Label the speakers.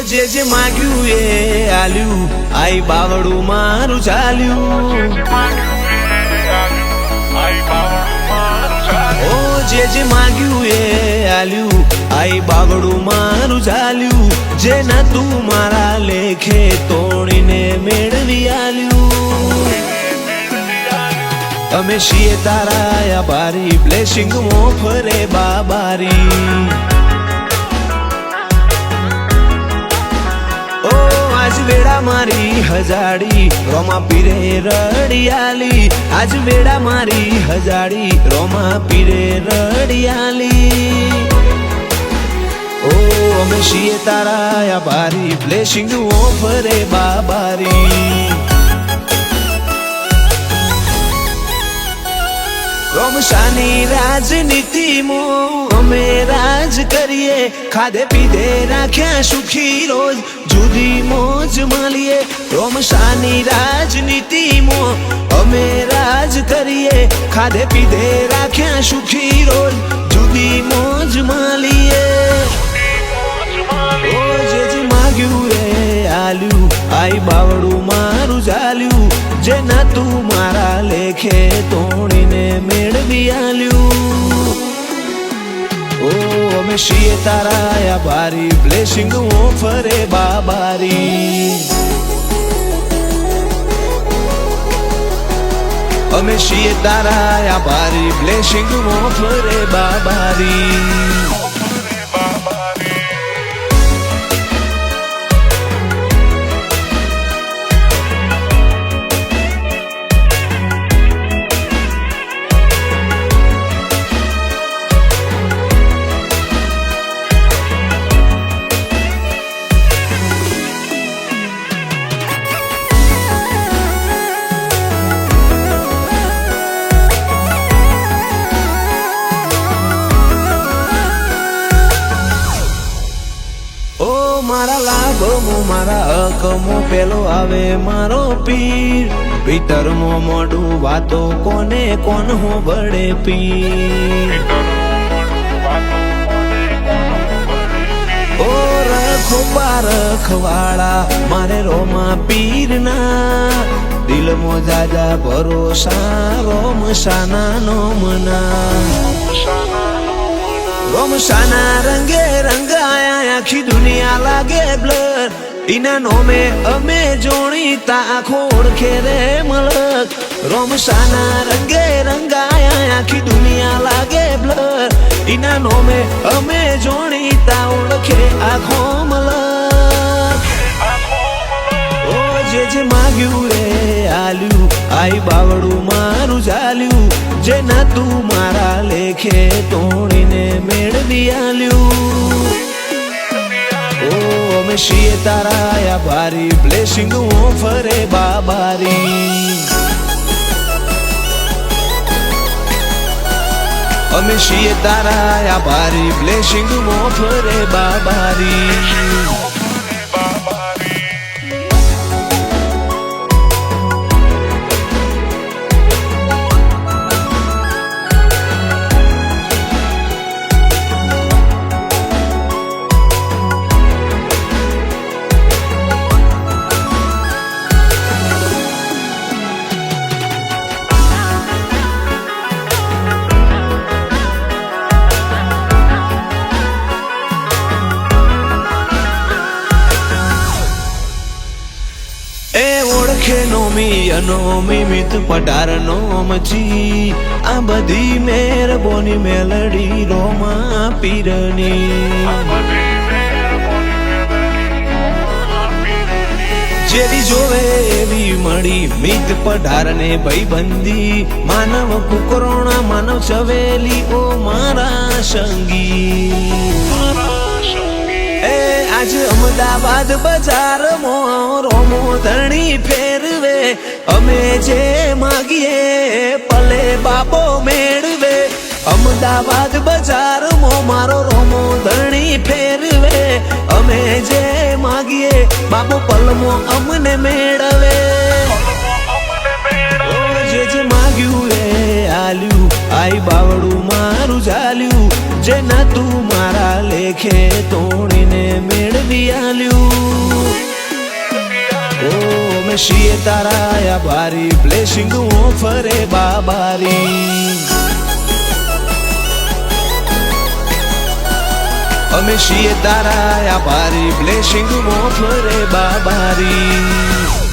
Speaker 1: જે જે માંગ્યું એ આલ્યું, આઈ બાવડું મારું ચાલ્યું। ઓ જે જે માંગ્યું એ આલ્યું, આઈ બાવડું મારું ચાલ્યું। જે નતું મારા લેખે તોડીને મેળવી આલ્યું। અમે છીએ તારા આભારી, બ્લેસિંગ મો ફરે બાબારી। आज वेड़ा मारी हजाड़ी रोमा पीरे रड़ियाली। आज वेड़ा मारी हजाड़ी रोमा पीरे रड़ियाली। ओ अमे છીએ તારા આભારી, બ્લેસિંગ ઓફરે બાબારી। રોમશાની રાજનીતિમાં અમે રાજ કરીએ। ખાધે પીધે રાખ્યા સુખી રોજ, જુદી મોજ માલીએ। રોમશાની રાજનીતિમાં અમે રાજ કરીએ। ખાધે પીધે રાખ્યા સુખી રોજ, જુદી મોજ માલીએ। ઓ જે જે માગ્યું એ આલ્યું, આઈ બાવડું મારું ચાલ્યું। જે નતું મારા લેખે તોડીને મેળવી આલ્યું। ઓ અમે છીએ તારા આભારી, બ્લેસિંગ ઓફરે બાબારી। અમે છીએ તારા આભારી, બ્લેસિંગ ઓફરે બાબારી। मारा लाभमो मारा हकमो पेलो आवे मारो पीर। भीतर मो मोडू वातो कोने कोन हो बड़े पीर। ओ रखो रखवाड़ा मारे रोमा पीर ना। दिल मो जाजा भरोसा रोमशाना नो मना। रोमशाना रंगे रंगाया आखी दुनिया लागे ब्लर। इना नो में अमे जोड़ी ता खोड़ खेरे मलक। रोमशाना रंगे रंगाया आखी दुनिया लागे ब्लर। इना नो में अमे जोड़ी ता ओळखे आखो मलक। ओ जे जे माग्યું रे आल्યું, आई बावड़ું मारू ચાલ્યું। जे નતું મારા લેખે તોડીને મેળવી આલ્યું। ઓ અમે છીએ તારા આભારી, બ્લેસિંગ ઓફરે બાબારી। અમે છીએ તારા આભારી, બ્લેસિંગ ઓફરે બાબારી। नोमी अनोमी मित पटार नोमची। आ बधी मेहरबानी मेलडी रोमा पीरनी। जेवी जोवे एवी मड़ी मित पटार ने भाईबंदी। मानव कुकरोना मानव चवेली ओ मारा संगी। આજ અમદાવાદ બજારમાં રોમો ધણી ફેરવે અમે જે માગીએ ભલે બાબો મેળવે અમદાવાદ બજારમાં મારો રોમો ધણી ફેરવે અમે જે માગીએ બાબો પલમો અમને મેળવે જે માગ્યું એ આલ્યું આઈ બાવડું મારું ઝાલ્યું જે નતું મારા લેખે તોડીને મેળવી આલ્યું ઓ મેં શીએ તારા આભારી બ્લેસિંગ ઓફરે બાબારી અમે શીએ તારા આભારી બ્લેસિંગ ઓફરે બાબારી